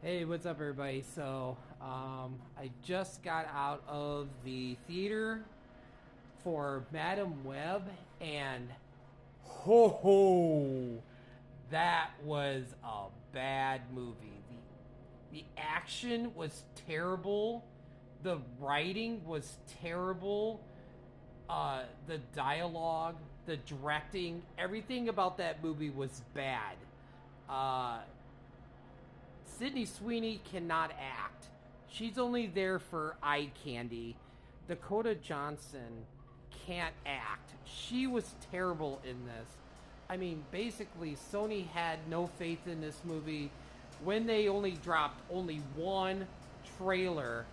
Hey, what's up, everybody? I just got out of the theater for Madam Web, and ho ho, that was a bad movie. The action was terrible, the writing was terrible, the dialogue, the directing, everything about that movie was bad. Uh, Sydney Sweeney cannot act. She's only there for eye candy. Dakota Johnson can't act. She was terrible in this. I mean, basically, Sony had no faith in this movie when they only dropped only one trailer.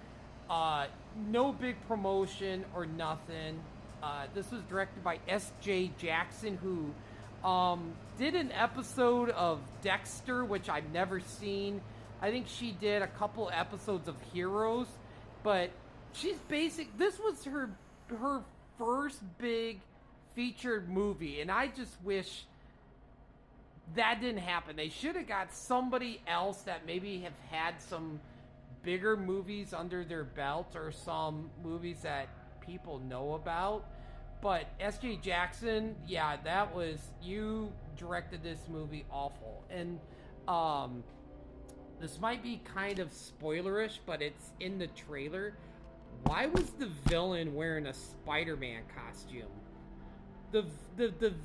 No big promotion or nothing. This was directed by S.J.Clarkson, who did an episode of Dexter, which I've never seen. I think she did a couple episodes of Heroes, but she's basic. This was her first big featured movie, and I just wish that didn't happen. They should have got somebody else that maybe have had some bigger movies under their belt or some movies that people know about. But S.J. Jackson, yeah, that was, you directed this movie awful. And this might be kind of spoilerish, but it's in the trailer. Why was the villain wearing a Spider-Man costume? The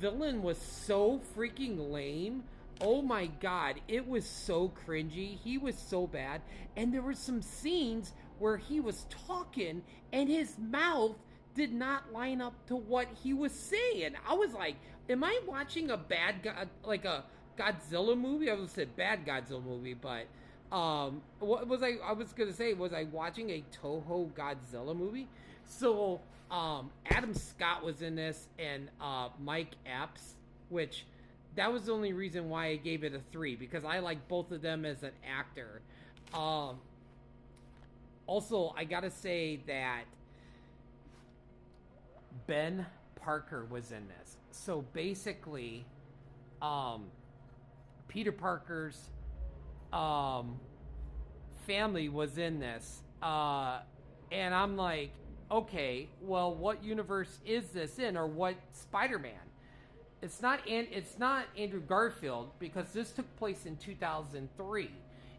villain was so freaking lame. Oh my god, it was so cringy. He was so bad. And there were some scenes where he was talking and his mouth did not line up to what he was saying. I was like, am I watching a like a Godzilla movie? I was say bad Godzilla movie, but what was I was gonna say, was I watching a Toho Godzilla movie? So Adam Scott was in this, and Mike Epps, which that was the only reason why I gave it a 3, because I like both of them as an actor. Also, I gotta say that Ben Parker was in this. So basically, Peter Parker's family was in this. And I'm like, okay, well, what universe is this in, or what Spider-Man? It's not Andrew Garfield, because this took place in 2003.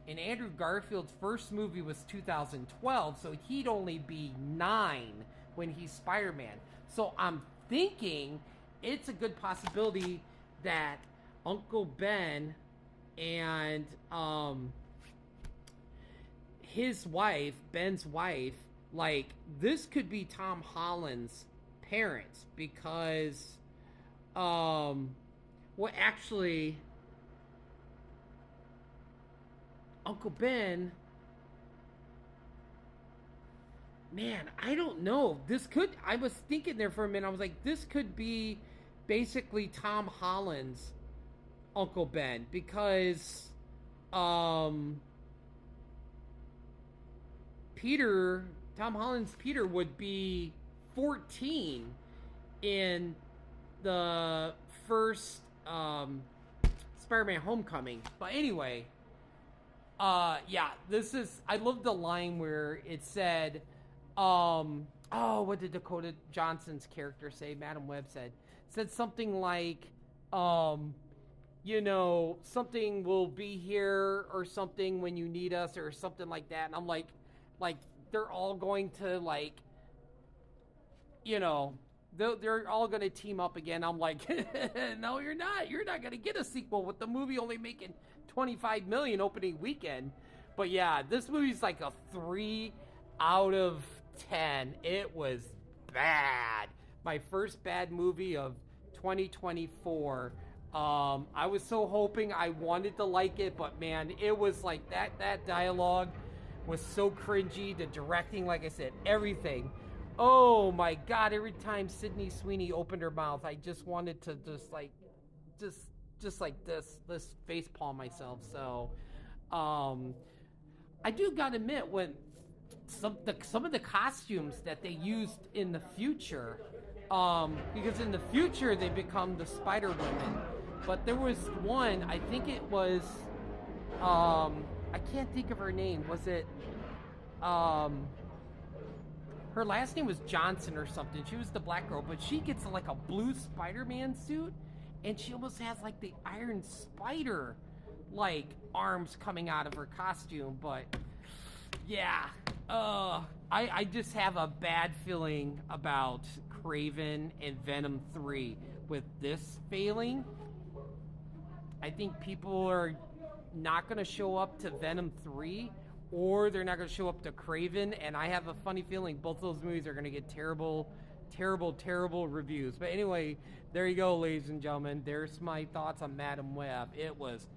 And Andrew Garfield's first movie was 2012, so he'd only be 9 when he's Spider-Man. So I'm thinking it's a good possibility that Uncle Ben and his wife, Ben's wife, like, this could be Tom Holland's parents, because actually, Uncle Ben, man, I don't know. I was thinking there for a minute. I was like, this could be basically Tom Holland's Uncle Ben, because Tom Holland's Peter would be 14 in the first Spider-Man Homecoming. But anyway, yeah, I love the line where it said, what did Dakota Johnson's character say? Madam Web said something like, something will be here or something when you need us, or something like that. And I'm like they're all going to, like, they're all going to team up again. I'm like, no, you're not. You're not going to get a sequel with the movie only making $25 million opening weekend. But yeah, this movie's like a 3 out of 10. It was bad. My first bad movie of 2024. I was so hoping, I wanted to like it, but man, it was like that dialogue was so cringy. The directing, like I said, everything. Oh my god, every time Sydney Sweeney opened her mouth, I just wanted to just like this face palm myself. So I do gotta admit, when some of the costumes that they used in the future, because in the future they become the Spider Woman, but there was one, I think it was I can't think of her name. Was it her last name was Johnson or something. She was the black girl, but she gets like a blue Spider-Man suit, and she almost has like the Iron Spider like arms coming out of her costume. But yeah, I just have a bad feeling about Kraven and Venom 3 with this failing. I think people are not going to show up to Venom 3, or they're not going to show up to Kraven, and I have a funny feeling both those movies are going to get terrible, terrible, terrible reviews. But anyway, there you go, ladies and gentlemen. There's my thoughts on Madam Web. It was